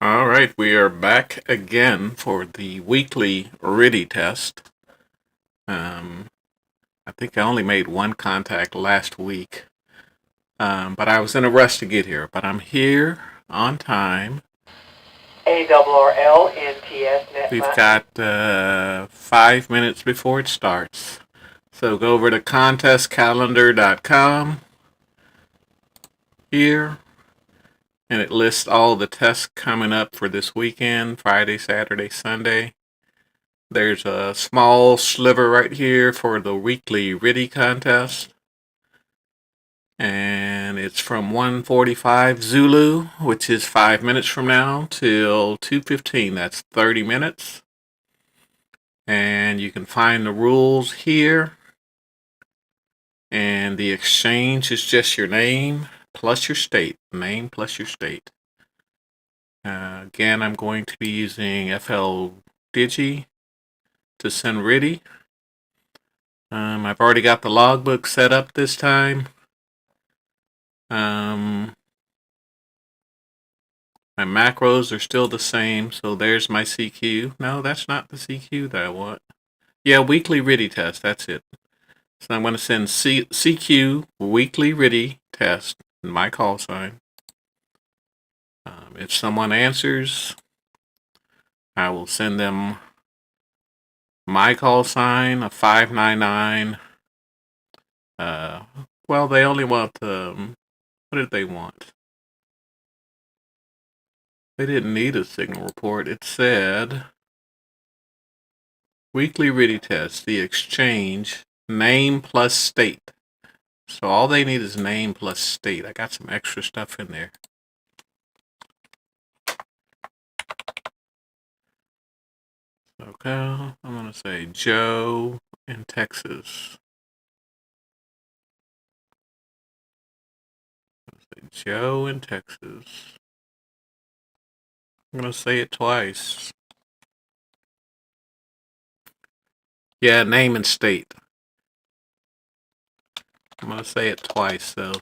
All right, we are back again for the weekly RTTY test. I think I only made one contact last week, but I was in a rush to get here. But I'm here on time. ARRL NTS net. We've got 5 minutes before it starts. So go over to contestcalendar.com here, and it lists all the tests coming up for this weekend, Friday, Saturday, Sunday. There's a small sliver right here for the weekly RTTY contest. And it's from 1:45 Zulu, which is 5 minutes from now, till 2:15. That's 30 minutes. And you can find the rules here. And the exchange is just your name plus your state. Name plus your state. Again, I'm going to be using LDG to send RTTY. I've already got the logbook set up this time. My macros are still the same, so there's my CQ. No, that's not the CQ that I want. Yeah, weekly RTTY test, that's it. So I'm going to send CQ weekly RTTY test, my call sign. If someone answers, I will send them my call sign, a 599. Well, they only want, what did they want? They didn't need a signal report. It said weekly RTTY test, the exchange, name plus state. So all they need is name plus state. I got some extra stuff in there. Okay, I'm going to say Joe in Texas. Joe in Texas. I'm going to say it twice. Yeah, name and state. I'm going to say it twice, though.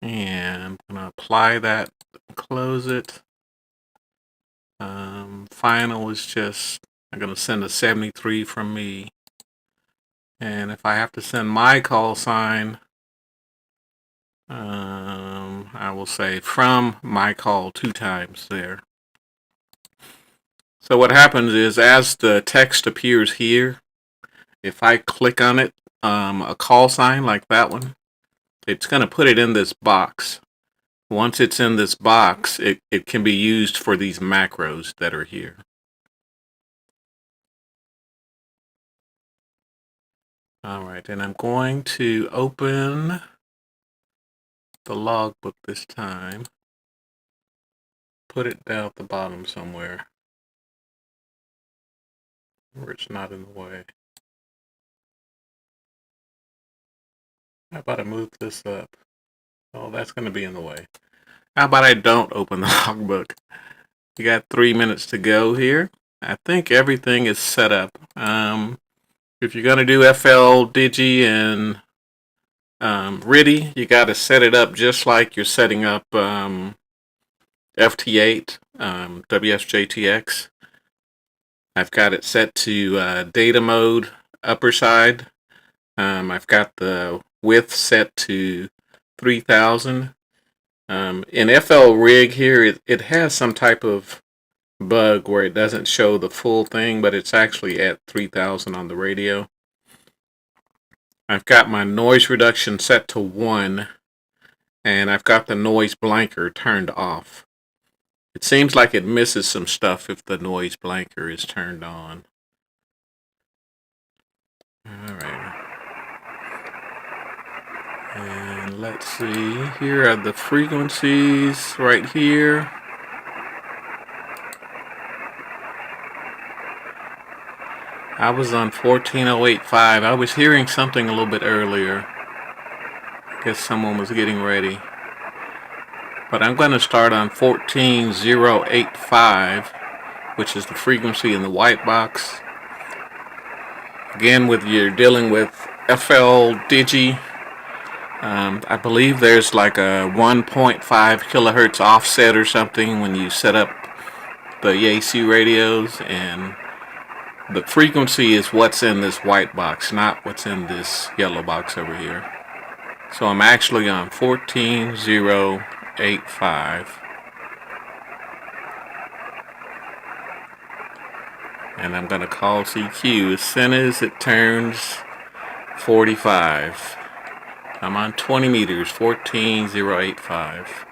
And I'm going to apply that, close it. Final is just, I'm going to send a 73 from me. And if I have to send my call sign, I will say from my call 2 times there. So what happens is, as the text appears here, if I click on it, a call sign like that one, it's going to put it in this box. Once it's in this box, it can be used for these macros that are here. Alright, and I'm going to open the logbook this time. Put it down at the bottom somewhere where it's not in the way. How about I move this up? Oh, that's going to be in the way. How about I don't open the logbook? We got 3 minutes to go here. I think everything is set up. If you're going to do LDG and RTTY, you got to set it up just like you're setting up FT8, WSJTX. I've got it set to data mode, upper side. I've got the width set to 3000. In FL Rig here, it has some type of bug where it doesn't show the full thing, but it's actually at 3000 on the radio. I've got my noise reduction set to 1, and I've got the noise blanker turned off. It seems like it misses some stuff if the noise blanker is turned on. Alright. And let's see, here are the frequencies right here. I was on 14085. I was hearing something a little bit earlier. Guess someone was getting ready. But I'm going to start on 14085, which is the frequency in the white box. Again, you're dealing with FLDG I believe there's like a 1.5 kilohertz offset or something when you set up the AC radios, and the frequency is what's in this white box, not what's in this yellow box over here. So I'm actually on 14085. And I'm going to call CQ as soon as it turns 45. I'm on 20 meters, 14085.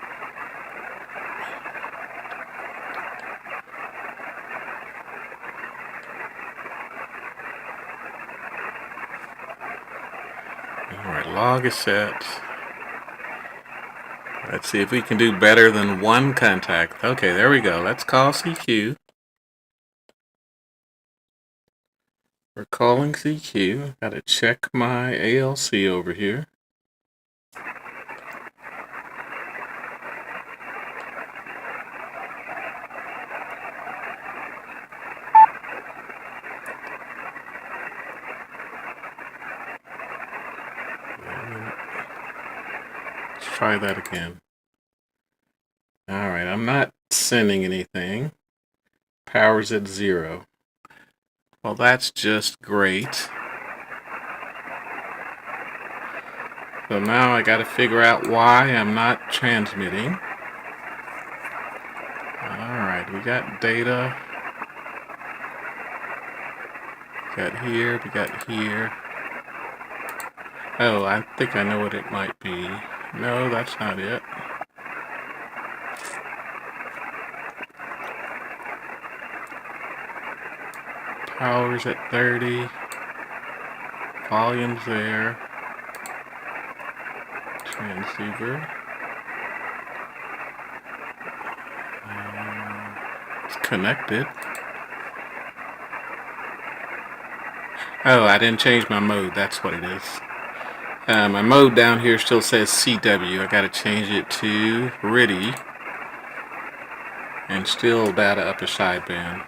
Alright, log is set. Let's see if we can do better than one contact. Okay, there we go. Let's call CQ. We're calling CQ. Gotta check my ALC over here. Let's try that again. Alright, I'm not sending anything. Power's at 0. Well, that's just great. So now I gotta figure out why I'm not transmitting. Alright, we got data. We got here, we got here. Oh, I think I know what it might be. No, that's not it. Power's at 30. Volume's there. Transceiver. It's connected. Oh, I didn't change my mode. That's what it is. My mode down here still says CW. I gotta change it to RTTY. And still data upper sideband.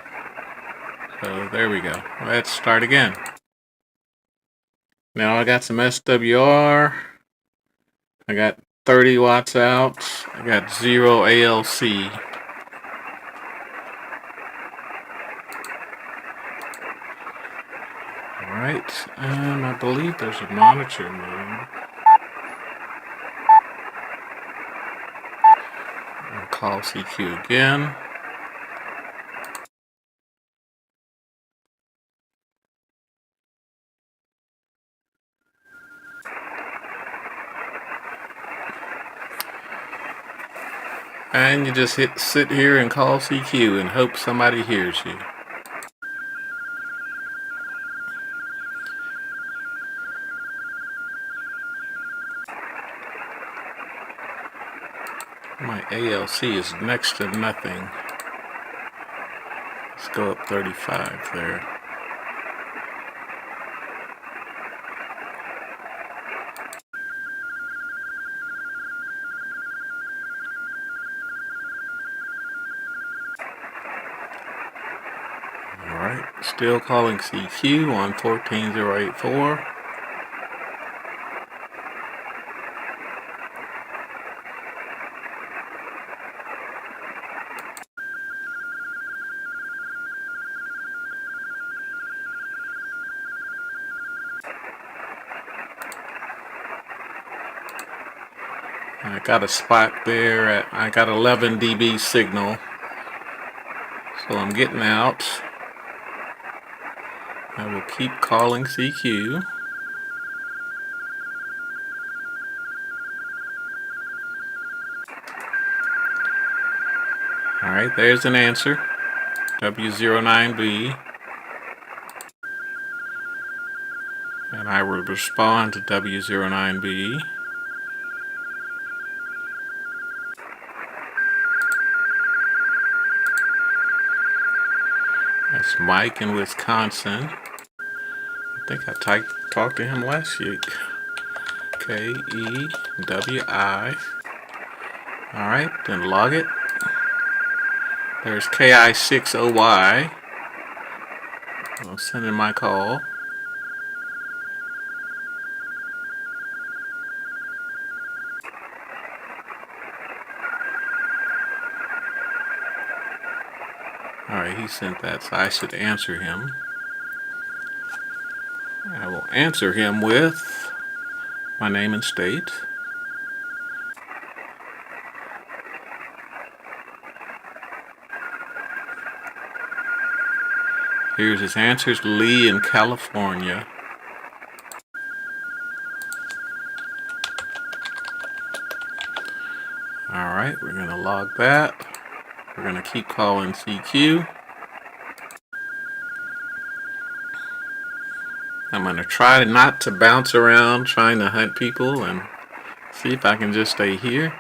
So there we go. Let's start again. Now I got some SWR. I got 30 watts out. I got 0 ALC. Alright, I believe there's a monitor mode. I'll call CQ again. And you just sit here and call CQ and hope somebody hears you. My ALC is next to nothing. Let's go up 35 there. Alright, still calling CQ on 14084. I got a spot there at, I got 11 dB signal. So I'm getting out. I will keep calling CQ. Alright, there's an answer. W09B. And I will respond to W09B. That's Mike in Wisconsin. I think I talked to him last week. KEWI. Alright, then log it. There's KI60Y. I'm sending my call. Alright, he sent that, so I should answer him. I will answer him with my name and state. Here's his answers. Lee in California. Alright, we're going to log that. We're going to keep calling CQ. I'm going to try not to bounce around trying to hunt people and see if I can just stay here.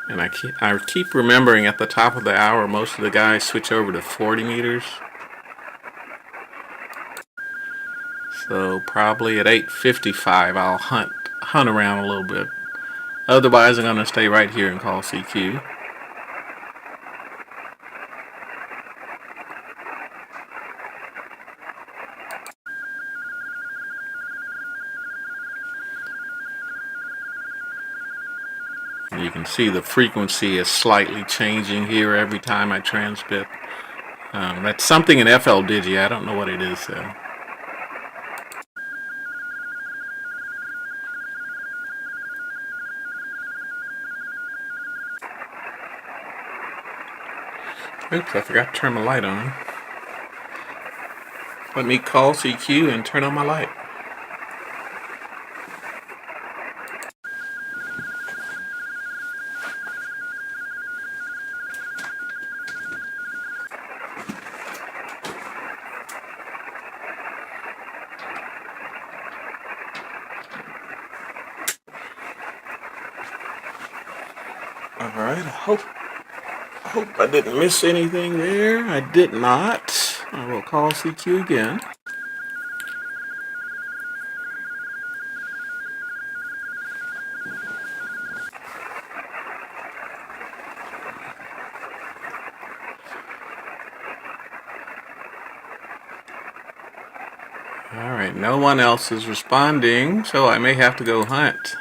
And I keep remembering at the top of the hour, most of the guys switch over to 40 meters. So probably at 8:55, I'll hunt around a little bit. Otherwise, I'm going to stay right here and call CQ. You can see the frequency is slightly changing here every time I transmit. That's something in LDG. I don't know what it is though. Oops, I forgot to turn my light on. Let me call CQ and turn on my light. Alright, I hope I didn't miss anything there. I did not. I will call CQ again. Alright, no one else is responding, so I may have to go hunt.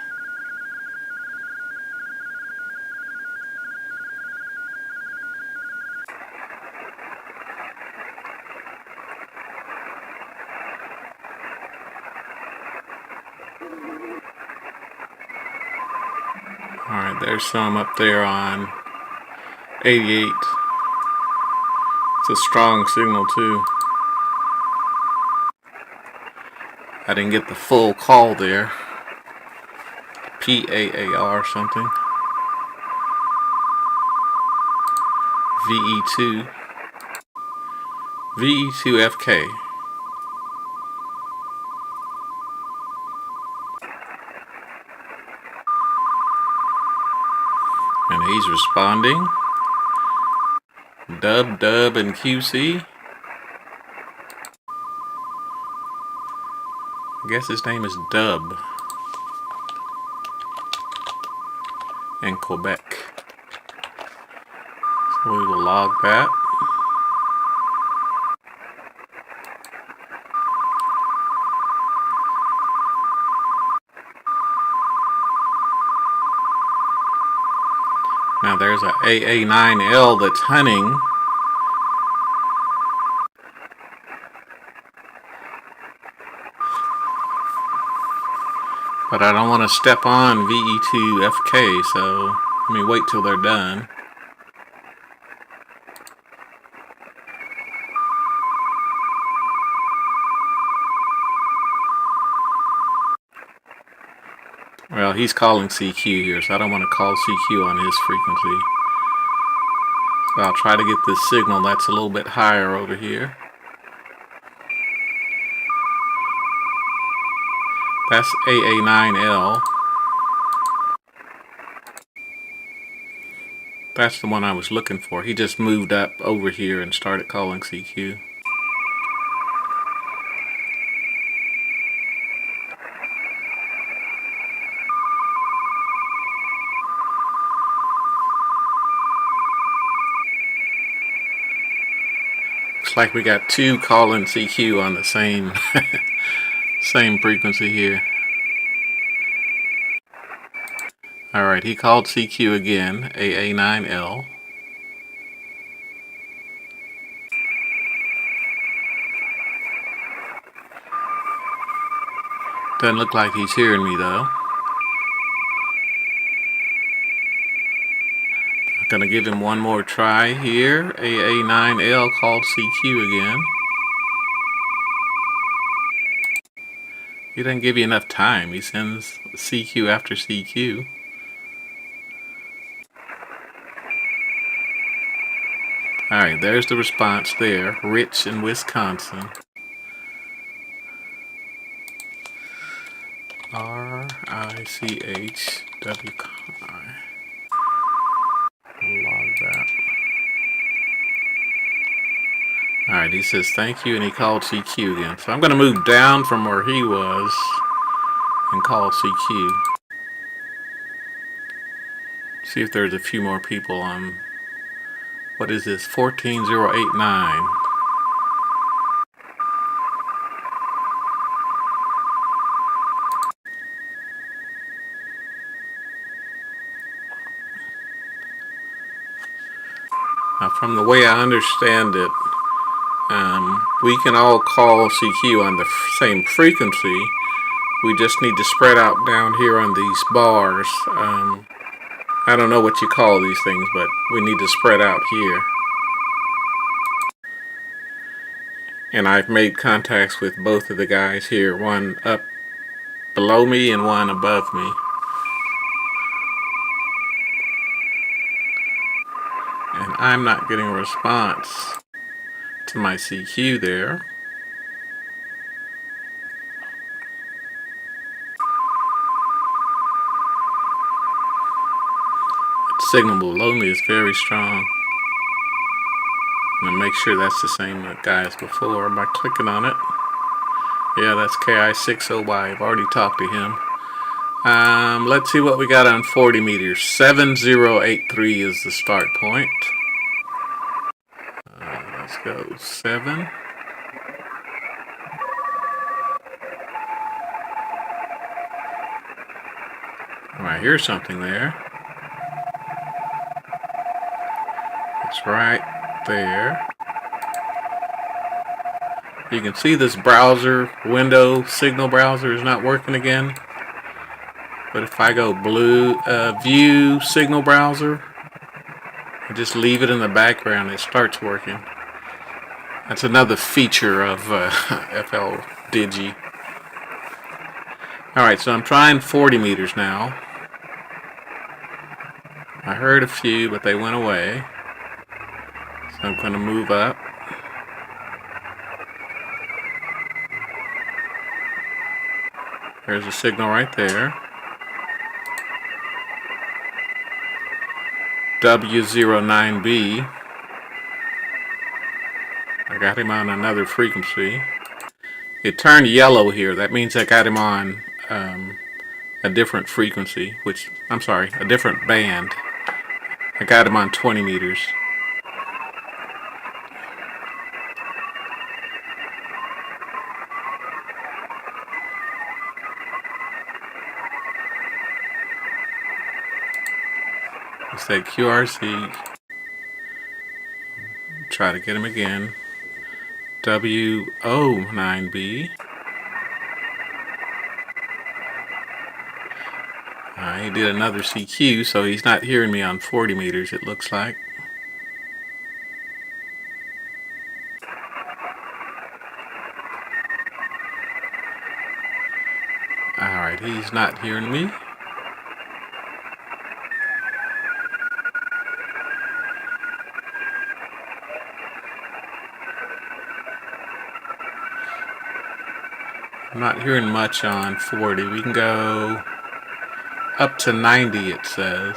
Alright, there's some up there on 88. It's a strong signal too. I didn't get the full call there. PAAR something. VE2. VE2FK. And he's responding. Dub and QC. I guess his name is Dub. In Quebec. So we will log that. Now there's a AA9L that's hunting. But I don't want to step on VE2FK, so let me wait till they're done. Well, he's calling CQ here, so I don't want to call CQ on his frequency. So I'll try to get this signal that's a little bit higher over here. That's AA9L. That's the one I was looking for. He just moved up over here and started calling CQ. Looks like we got two calling CQ on the same Same frequency here. Alright, he called CQ again, AA9L. Doesn't look like he's hearing me though. I'm gonna give him one more try here. AA9L called CQ again. He doesn't give you enough time. He sends CQ after CQ. Alright, there's the response there. Rich in Wisconsin. RICHWI. Log that. Alright, he says thank you and he called CQ again. So I'm going to move down from where he was and call CQ. See if there's a few more people on. What is this? 14089. Now, from the way I understand it, we can all call CQ on the same frequency. We just need to spread out down here on these bars. I don't know what you call these things, but we need to spread out here. And I've made contacts with both of the guys here, one up below me and one above me. And I'm not getting a response to my CQ there. The signal below me is very strong. I'm going to make sure that's the same guy as before by clicking on it. Yeah, that's KI60Y. I've already talked to him. Let's see what we got on 40 meters. 7083 is the start point. Let's go 7. I hear something there. It's right there. You can see this browser window, signal browser, is not working again. But if I go view signal browser, and just leave it in the background, it starts working. That's another feature of LDG. Alright, so I'm trying 40 meters now. I heard a few, but they went away. So I'm going to move up. There's a signal right there. W09B. I got him on another frequency. It turned yellow here. That means I got him on a different frequency, a different band. I got him on 20 meters. It's that QRC. Try to get him again. W09B. He did another CQ, so he's not hearing me on 40 meters, it looks like. Alright, he's not hearing me. I'm not hearing much on 40. We can go up to 90, it says.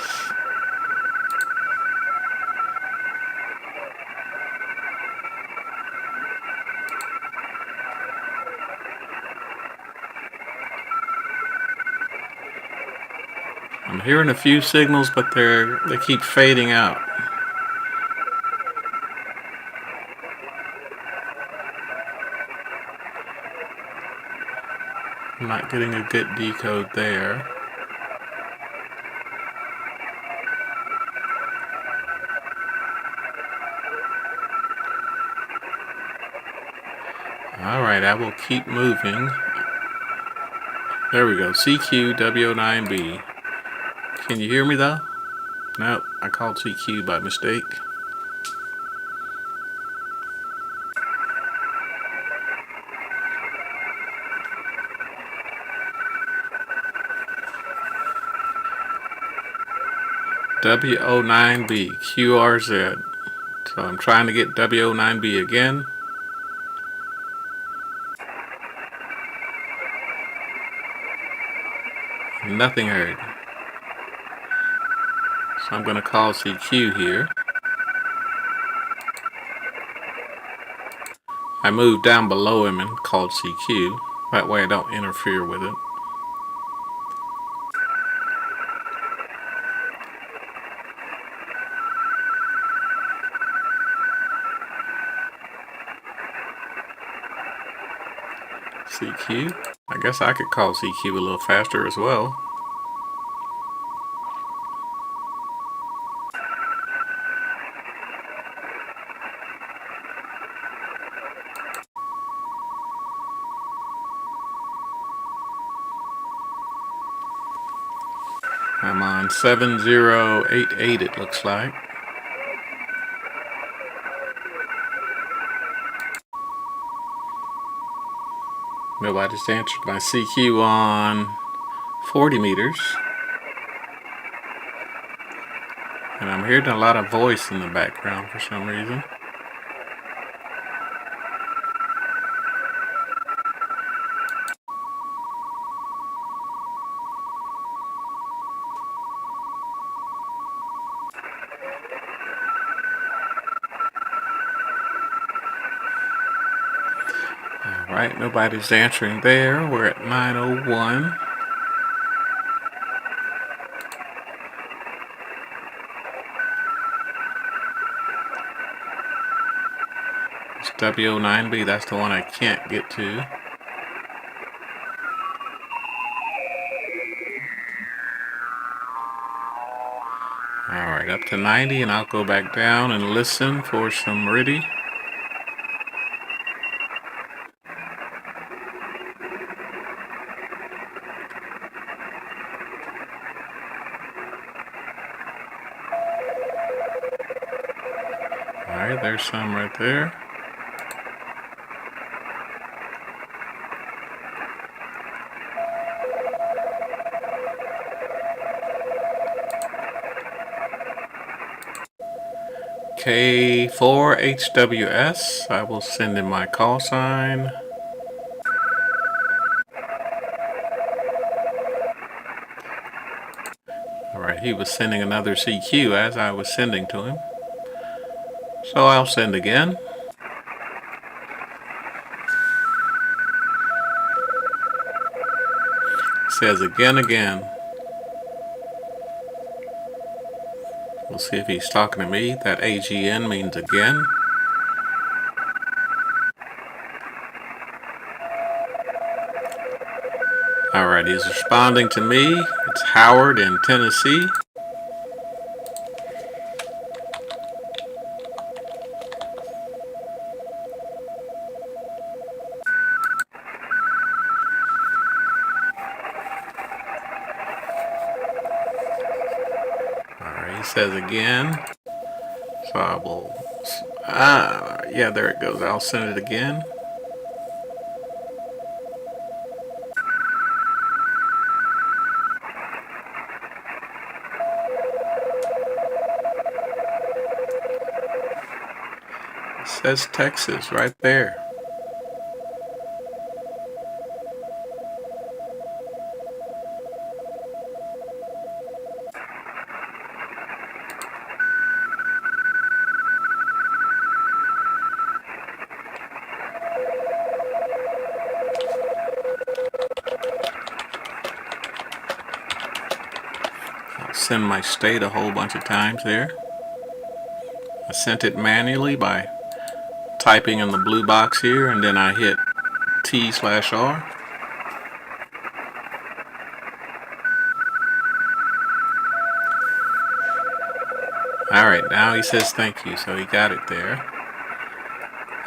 I'm hearing a few signals, but they keep fading out. Not getting a good decode there. Alright, I will keep moving. There we go. CQ W09B. Can you hear me though? Nope, I called CQ by mistake. W09B, QRZ. So I'm trying to get W09B again. Nothing heard. So I'm going to call CQ here. I moved down below him and called CQ. That way I don't interfere with it. CQ. I guess I could call CQ a little faster as well. I'm on 7088 it looks like. Nobody's answered my CQ on 40 meters. And I'm hearing a lot of voice in the background for some reason. Alright, nobody's answering there. We're at 901. It's W09B, that's the one I can't get to. Alright, up to 90, and I'll go back down and listen for some RTTY. Alright, there's some right there. K4HWS, I will send in my call sign. Alright, he was sending another CQ as I was sending to him. So I'll send again. It says again. We'll see if he's talking to me. That AGN means again. Alright, he's responding to me. It's Howard in Tennessee. Alright, he says again. So I will, yeah, there it goes. I'll send it again. It says Texas right there. I'll send my state a whole bunch of times there. I sent it manually by typing in the blue box here, and then I hit T/R. Alright, now he says thank you, so he got it there.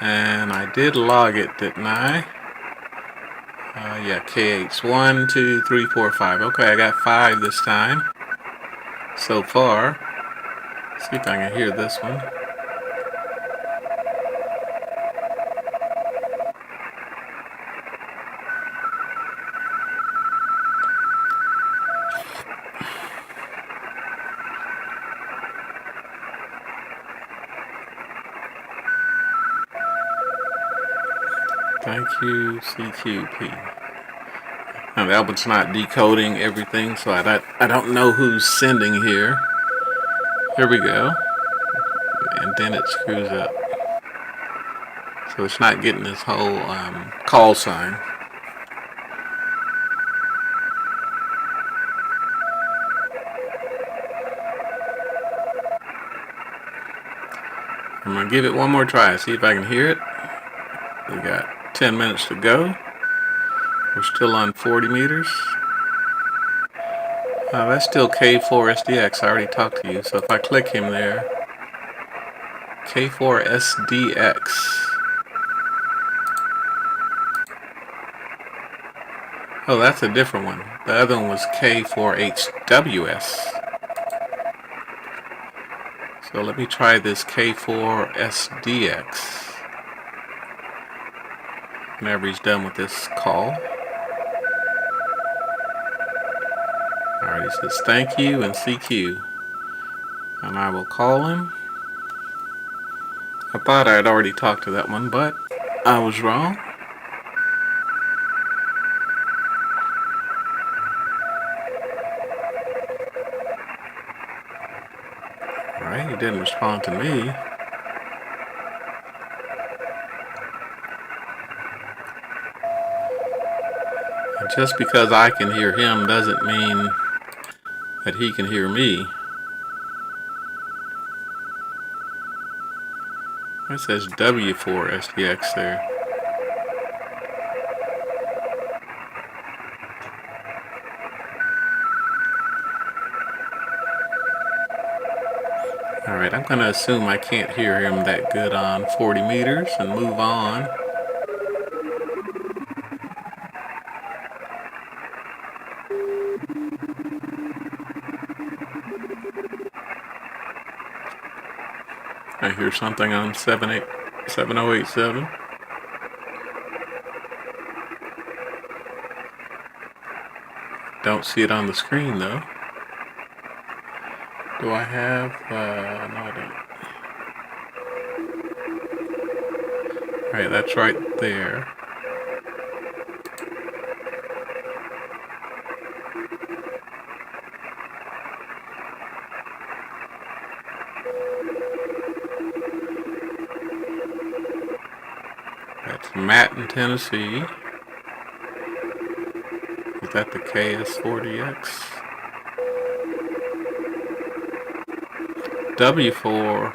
And I did log it, didn't I? Yeah, KH. 1, 2, 3, 4, 5. Okay, I got 5 this time. So far. See if I can hear this one. Thank you, CQP. Now that one's not decoding everything, so I don't know who's sending here. Here we go. And then it screws up. So it's not getting this whole call sign. I'm going to give it one more try, see if I can hear it. We got 10 minutes to go. We're still on 40 meters. That's still K4SDX. I already talked to you, so if I click him there, K4SDX. Oh, that's a different one. The other one was K4HWS. So let me try this K4SDX. Whenever he's done with this call. Alright, he says thank you and CQ. And I will call him. I thought I had already talked to that one, but I was wrong. Alright, he didn't respond to me. And just because I can hear him doesn't mean that he can hear me. It says W4SDX there. Alright, I'm going to assume I can't hear him that good on 40 meters and move on. I hear something on 7087. Don't see it on the screen though. Do I have? No, I don't. Alright, that's right there. That's Matt in Tennessee. Is that the KS40X? W4.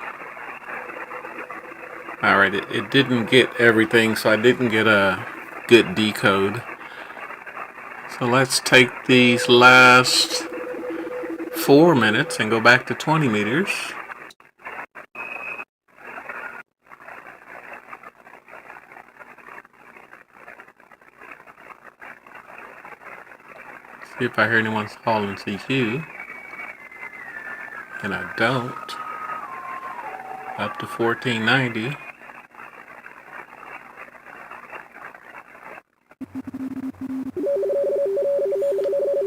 Alright, it didn't get everything, so I didn't get a good decode. So let's take these last 4 minutes and go back to 20 meters. See if I hear anyone calling CQ. And I don't. Up to 1490.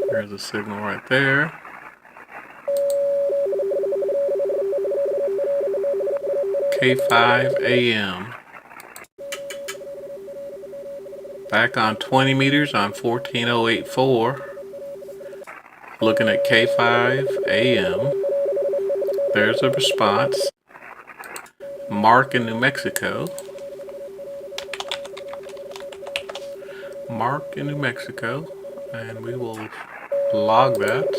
There's a signal right there. K5AM. Back on 20 meters on 14084. Looking at K5AM. There's a response. Mark in New Mexico. Mark in New Mexico. And we will log that.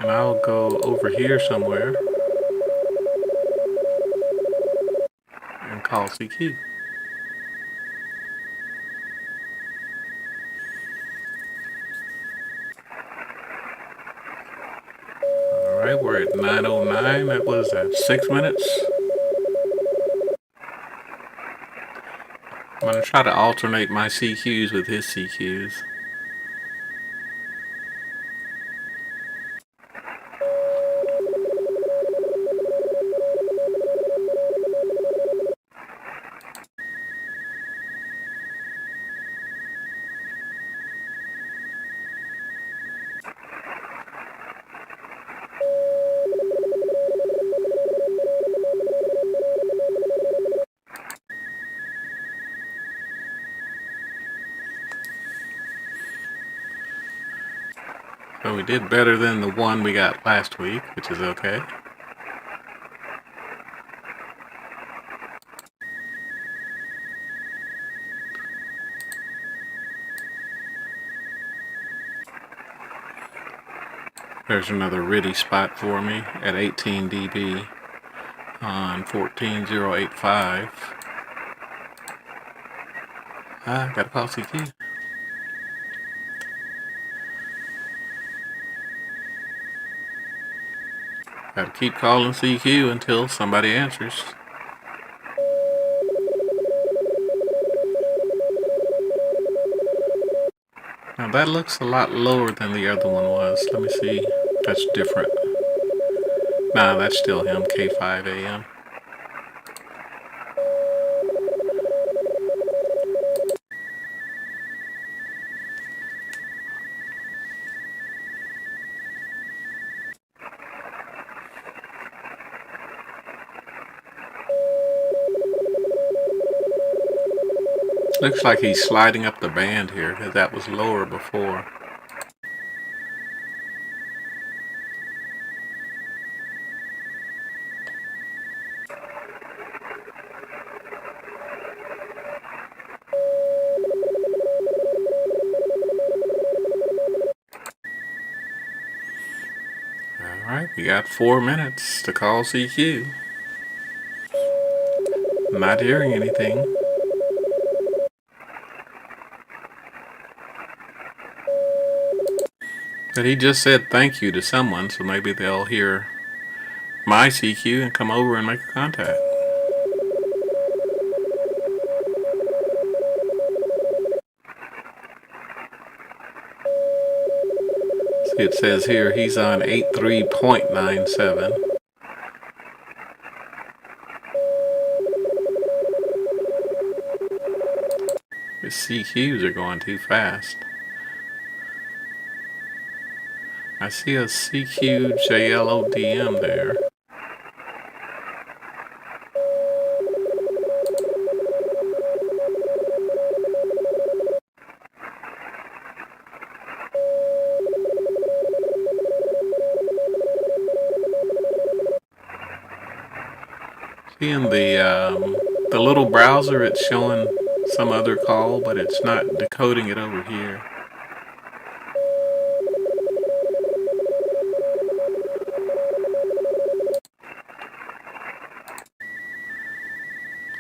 And I'll go over here somewhere and call CQ. Alright, we're at 9:09. What is that, 6 minutes? I'm going to try to alternate my CQs with his CQs. So we did better than the one we got last week, which is okay. There's another RTTY spot for me at 18 dB on 14085. Gotta call CQ. Gotta keep calling CQ until somebody answers. Now that looks a lot lower than the other one was. Let me see. That's different. Nah, that's still him, K5AM. Looks like he's sliding up the band here, because that was lower before. Alright, we got 4 minutes to call CQ. Not hearing anything. But he just said thank you to someone, so maybe they'll hear my CQ and come over and make a contact. See, it says here he's on 83.97. His CQs are going too fast. I see a CQ JLODM there. See in the little browser, it's showing some other call, but it's not decoding it over here.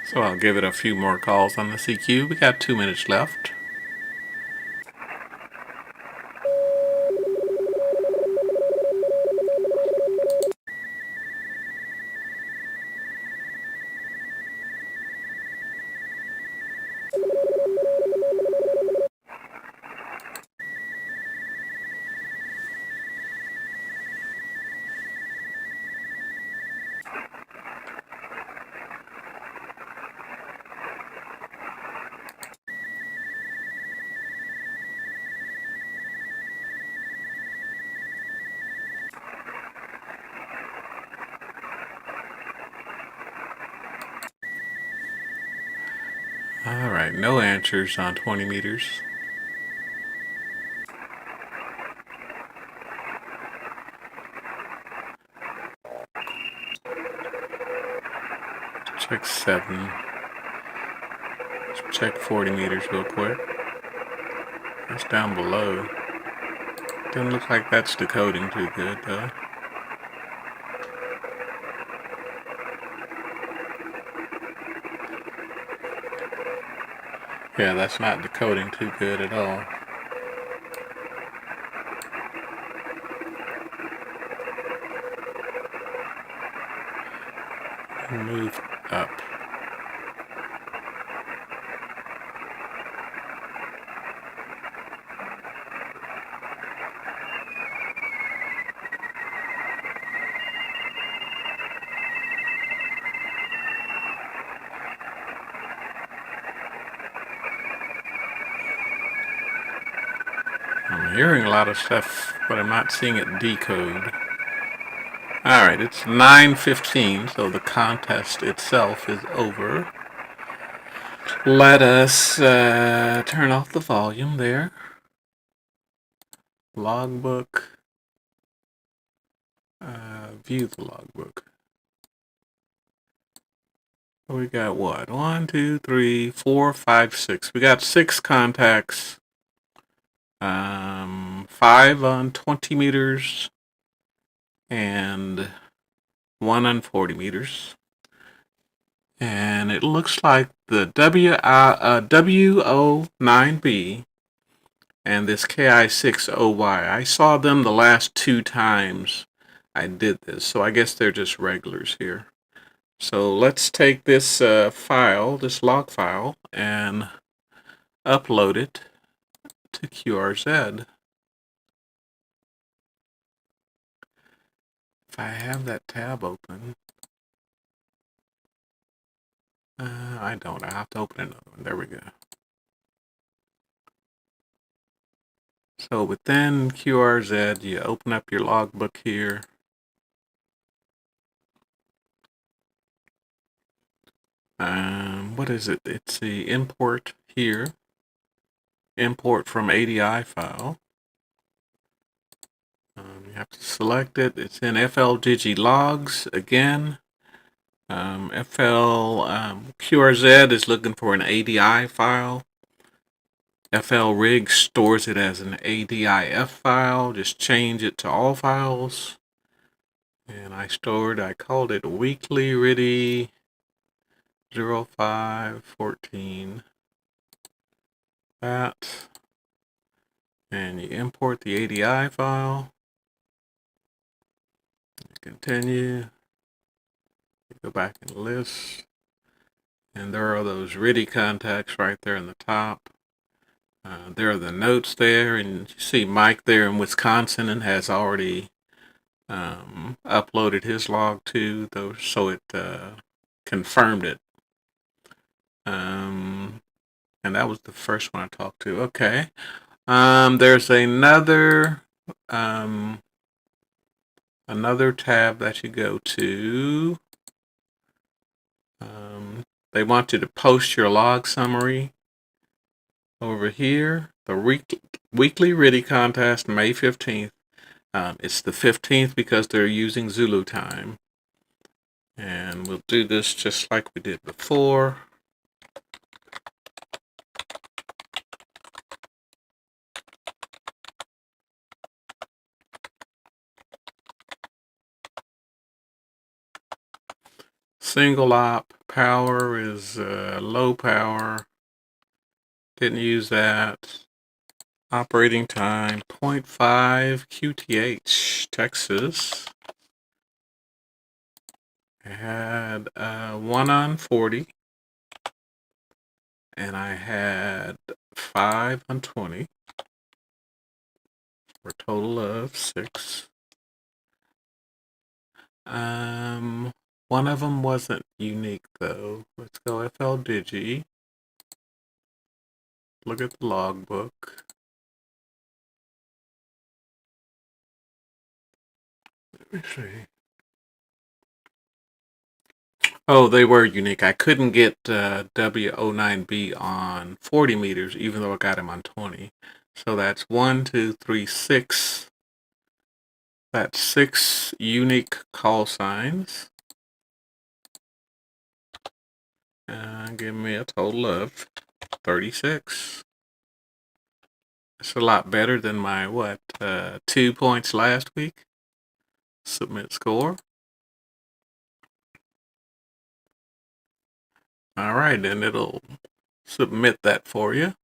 So I'll give it a few more calls on the CQ. We got 2 minutes left. Alright, no answers on 20 meters. Check 7. Let's check 40 meters real quick. It's down below. Doesn't look like that's decoding too good though. Yeah, that's not decoding too good at all. move up. I'm hearing a lot of stuff, but I'm not seeing it decode. Alright, it's 9:15, so the contest itself is over. Let us turn off the volume there. Logbook. View the logbook. We got what? 1, 2, 3, 4, 5, 6. We got 6 contacts. 5 on 20 meters and 1 on 40 meters. And it looks like the WO9B and this KI6OY. I saw them the last 2 times I did this, so I guess they're just regulars here. So let's take this file, this log file, and upload it to QRZ. If I have that tab open, I don't. I have to open another one. There we go. So within QRZ, you open up your logbook here. What is it? It's the import here. Import from ADI file. You have to select it. It's in FLDG logs again. QRZ is looking for an ADI file. FLRig stores it as an ADIF file. Just change it to all files. And I called it weekly RTTY 0514. That. And you import the ADI file. Continue. Go back and list. And there are those RTTY contacts right there in the top. There are the notes there, and you see Mike there in Wisconsin and has already uploaded his log too, though, so it confirmed it. And that was the first one I talked to. Okay. There's another tab that you go to. They want you to post your log summary. Over here, the weekly RTTY contest, May 15th. It's the 15th because they're using Zulu time. And we'll do this just like we did before. Single op power is low power. Didn't use that. Operating time 0.5 QTH, Texas. I had 1 on 40. And I had 5 on 20. For a total of 6. One of them wasn't unique though. Let's go FLDG. Look at the logbook. Let me see. Oh, they were unique. I couldn't get WO9B on 40 meters, even though I got him on 20. So that's 1, 2, 3, 6. That's 6 unique call signs. Give me a total of 36. It's a lot better than my, 2 points last week. Submit score. Alright, and it'll submit that for you.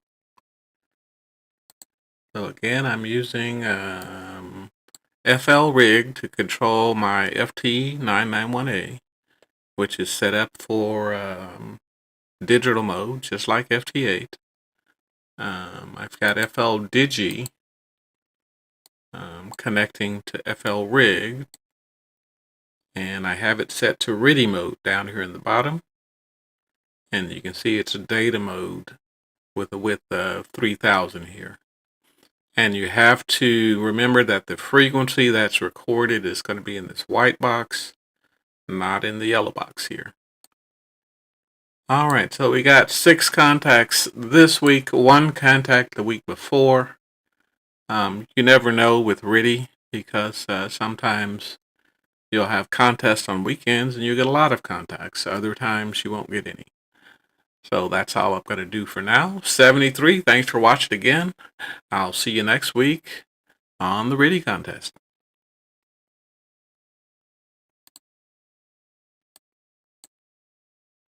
So again, I'm using FLRig to control my FT991A which is set up for digital mode, just like FT8. I've got LDG connecting to FL rig, and I have it set to RTTY mode down here in the bottom, and you can see it's a data mode with a width of 3000 here. And you have to remember that the frequency that's recorded is going to be in this white box, not in the yellow box here. Alright, so we got 6 contacts this week, 1 contact the week before. You never know with RTTY, because sometimes you'll have contests on weekends and you get a lot of contacts. Other times you won't get any. So that's all I'm going to do for now. 73, thanks for watching again. I'll see you next week on the RTTY contest.